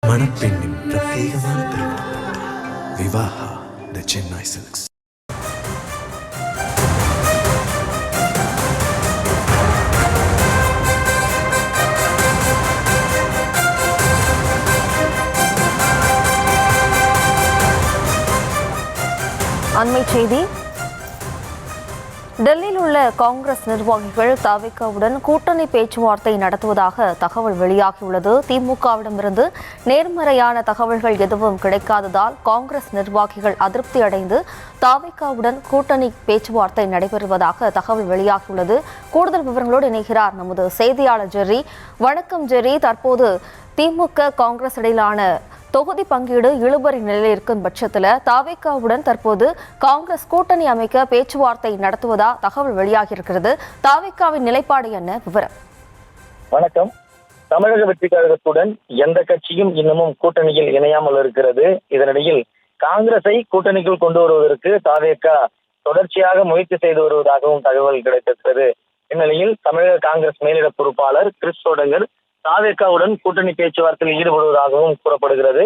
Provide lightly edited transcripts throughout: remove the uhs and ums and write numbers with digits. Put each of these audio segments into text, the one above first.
மணப்பெண்ணின் பிரத்யேகமான திருமணம் விவாஹா தி சென்னை சில்க்ஸ். அண்மை செய்தி. டெல்லியில் உள்ள காங்கிரஸ் நிர்வாகிகள் தவிகவுடன் கூட்டணி பேச்சுவார்த்தை நடத்துவதாக தகவல் வெளியாகியுள்ளது. திமுகவிடமிருந்து நேர்மறையான தகவல்கள் எதுவும் கிடைக்காததால் காங்கிரஸ் நிர்வாகிகள் அதிருப்தி அடைந்து தவிகவுடன் கூட்டணி பேச்சுவார்த்தை நடைபெறுவதாக தகவல் வெளியாகியுள்ளது. கூடுதல் விவரங்களோடு இணைகிறார் நமது செய்தியாளர் ஜெர்ரி. வணக்கம் ஜெர்ரி. தற்போது திமுக காங்கிரஸ் இடையிலான தொகுதி பங்கீடு இழுபறி நிலையில் இருக்கும் பட்சத்தில் தவிகவுடன் தற்போது காங்கிரஸ் கூட்டணி அமைக்க பேச்சுவார்த்தை நடத்துவதா தகவல் வெளியாகியிருக்கிறது. தவிகவின் நிலைப்பாடு என்ன? விவரம். வணக்கம். தமிழக வெற்றி கழகத்துடன் எந்த கட்சியும் இன்னமும் கூட்டணியில் இணையாமல் இருக்கிறது. இதனிடையில் காங்கிரஸை கூட்டணிக்குள் கொண்டு வருவதற்கு தவிக தொடர்ச்சியாக முயற்சி செய்து வருவதாகவும் தகவல் கிடைத்திருக்கிறது. இந்நிலையில் தமிழக காங்கிரஸ் மேலிட பொறுப்பாளர் கிறிஸ் சோடங்கர் தவிகவுடன் கூட்டணி பேச்சுவார்த்தையில் ஈடுபடுவதாகவும் கூறப்படுகிறது.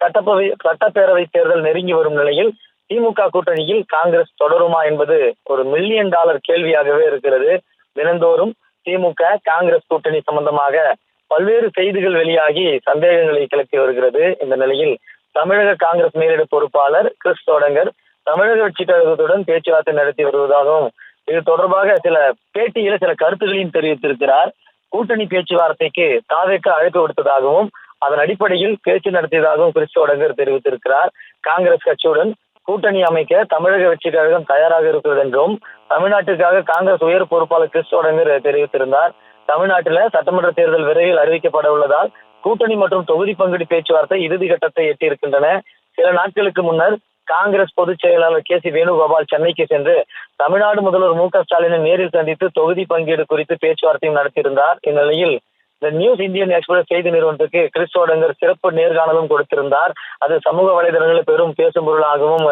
சட்டப்பேரவை தேர்தல் நெருங்கி வரும் நிலையில் திமுக கூட்டணியில் காங்கிரஸ் தொடருமா என்பது ஒரு $1 மில்லியன் கேள்வியாகவே இருக்கிறது. தினந்தோறும் திமுக காங்கிரஸ் கூட்டணி சம்பந்தமாக பல்வேறு செய்திகள் வெளியாகி சந்தேகங்களை கிளப்பி வருகிறது. இந்த நிலையில் தமிழக காங்கிரஸ் மேலிட பொறுப்பாளர் கிறிஸ் சோடங்கர் தமிழக வெற்றி கழகத்துடன் பேச்சுவார்த்தை நடத்தி வருவதாகவும் இது தொடர்பாக சில கருத்துக்களையும் தெரிவித்திருக்கிறார். கூட்டணி பேச்சுவார்த்தைக்கு தவிக அழைப்பு விடுத்ததாகவும் அதன் அடிப்படையில் பேச்சு நடத்தியதாகவும் கிறிஸ் சோடங்கர் தெரிவித்திருக்கிறார். காங்கிரஸ் கட்சியுடன் கூட்டணி அமைக்க தமிழக வெற்றி கழகம் தயாராக இருக்கிறது என்றும் தமிழ்நாட்டுக்காக காங்கிரஸ் உயர் பொறுப்பாளர் கிறிஸ் சோடங்கர் தெரிவித்திருந்தார். தமிழ்நாட்டில் சட்டமன்ற தேர்தல் விரைவில் அறிவிக்கப்பட உள்ளதால் கூட்டணி மற்றும் தொகுதி பங்கீடு பேச்சுவார்த்தை இறுதி கட்டத்தை எட்டியிருக்கின்றன. சில நாட்களுக்கு முன்னர் காங்கிரஸ் பொதுச் செயலாளர் கே சி வேணுகோபால் சென்னைக்கு சென்று தமிழ்நாடு முதல்வர் மு க ஸ்டாலினை நேரில் சந்தித்து தொகுதி பங்கீடு குறித்து பேச்சுவார்த்தையும் நடத்தியிருந்தார். இந்நிலையில் இந்த நியூஸ் இந்தியன் எக்ஸ்பிரஸ் செய்தி நிறுவனத்துக்கு கிறிஸ் சோடங்கர் சிறப்பு நேர்காணலும் கொடுத்திருந்தார். அது சமூக வலைதளங்களில் பெரும் பேசும் பொருளாகவும்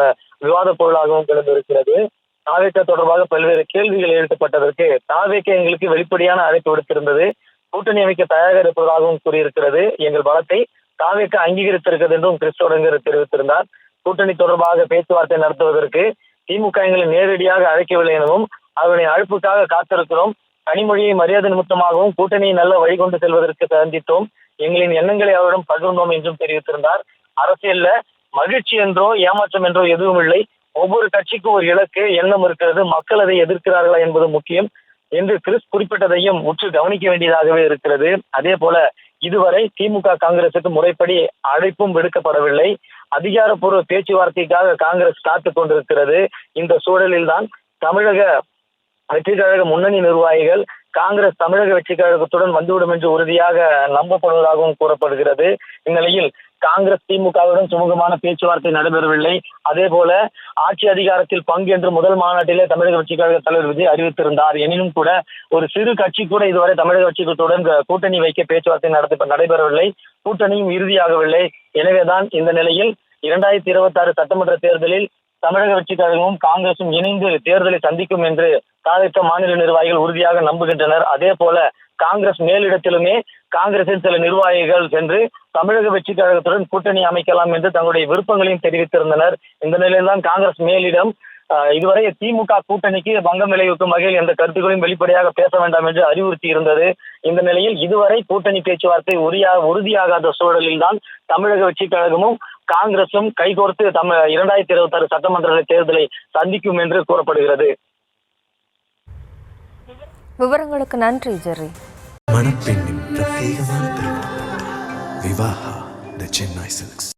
விவாத பொருளாகவும் கிளம்பியிருக்கிறது. தவிக தொடர்பாக பல்வேறு கேள்விகள் எழுப்பப்பட்டதற்கு தவிக எங்களுக்கு வெளிப்படையான அழைப்பு விடுத்திருந்தது. கூட்டணி அமைக்க தயாராக இருப்பதாகவும் கூறியிருக்கிறது. எங்கள் பலத்தை தவிக அங்கீகரித்திருக்கிறது என்றும் கிறிஸ் சோடங்கர் தெரிவித்திருந்தார். கூட்டணி தொடர்பாக பேச்சுவார்த்தை நடத்துவதற்கு திமுக எங்களை நேரடியாக அழைக்கவில்லை எனவும் அவருடைய அழைப்புக்காக காத்திருக்கிறோம். கனிமொழியை மரியாதை நிமித்தமாகவும் கூட்டணியை நல்ல வழிகொண்டு செல்வதற்கு சந்தித்தோம். எங்களின் எண்ணங்களை அவரிடம் பகிர்ந்தோம் என்றும் தெரிவித்திருந்தார். அரசியல்ல மகிழ்ச்சி என்றோ ஏமாற்றம் என்றோ எதுவும் இல்லை. ஒவ்வொரு கட்சிக்கும் ஒரு இலக்கு எண்ணம் இருக்கிறது. மக்கள் அதை எதிர்க்கிறார்களா என்பது முக்கியம் என்று கிறிஸ் குறிப்பிட்டதையும் உற்று கவனிக்க வேண்டியதாகவே இருக்கிறது. அதே போல இதுவரை திமுக காங்கிரசுக்கு முறைப்படி அழைப்பும் விடுக்கப்படவில்லை. அதிகாரப்பூர்வ பேச்சுவார்த்தைக்காக காங்கிரஸ் காத்துக் கொண்டிருக்கிறது. இந்த சூழலில் தான் தமிழக வெற்றி கழக முன்னணி நிர்வாகிகள் காங்கிரஸ் தமிழக வெற்றி கழகத்துடன் வந்துவிடும் என்று உறுதியாக நம்பப்படுவதாகவும் கூறப்படுகிறது. இந்நிலையில் காங்கிரஸ் திமுகவுடன் சுமூகமான பேச்சுவார்த்தை நடைபெறவில்லை. அதே போல ஆட்சி அதிகாரத்தில் பங்கு என்று முதல் மாநாட்டிலே தமிழக வெற்றி கழக தலைவர் விஜய் அறிவித்திருந்தார். எனினும் கூட ஒரு சிறு கட்சி கூட இதுவரை தமிழக வெற்றிகளுடன் கூட்டணி வைக்க பேச்சுவார்த்தை நடைபெறவில்லை. கூட்டணியும் இறுதியாகவில்லை. எனவேதான் இந்த நிலையில் 2026 சட்டமன்ற தேர்தலில் தமிழக வெற்றி கழகமும் காங்கிரசும் இணைந்து தேர்தலை சந்திக்கும் என்று தவிக மாநில நிர்வாகிகள் உறுதியாக நம்புகின்றனர். அதே போல காங்கிரஸ் மேலிடத்திலுமே காங்கிரசின் சில நிர்வாகிகள் சென்று தமிழக வெற்றி கழகத்துடன் கூட்டணி அமைக்கலாம் என்று தங்களுடைய விருப்பங்களையும் தெரிவித்திருந்தனர். இந்த நிலையில்தான் காங்கிரஸ் மேலிடம் இதுவரை திமுக கூட்டணிக்கு பங்கம் விளைவிக்கும் வகையில் எந்த கருத்துக்களையும் வெளிப்படையாக பேச வேண்டாம் என்று அறிவுறுத்தி இருந்தது. இந்த நிலையில் இதுவரை கூட்டணி பேச்சுவார்த்தை உறுதியாகாத சூழலில் தான் தமிழக வெற்றி கழகமும் காங்கிரசும் கைகோர்த்து 2026 சட்டமன்ற தேர்தலை சந்திக்கும் என்று கூறப்படுகிறது. விவரங்களுக்கு நன்றி ஜெர்ரி. மணப்பெண்ணின் பிரத்யேகமான திருமணம் விவாஹா தி சென்னை சில்க்ஸ்.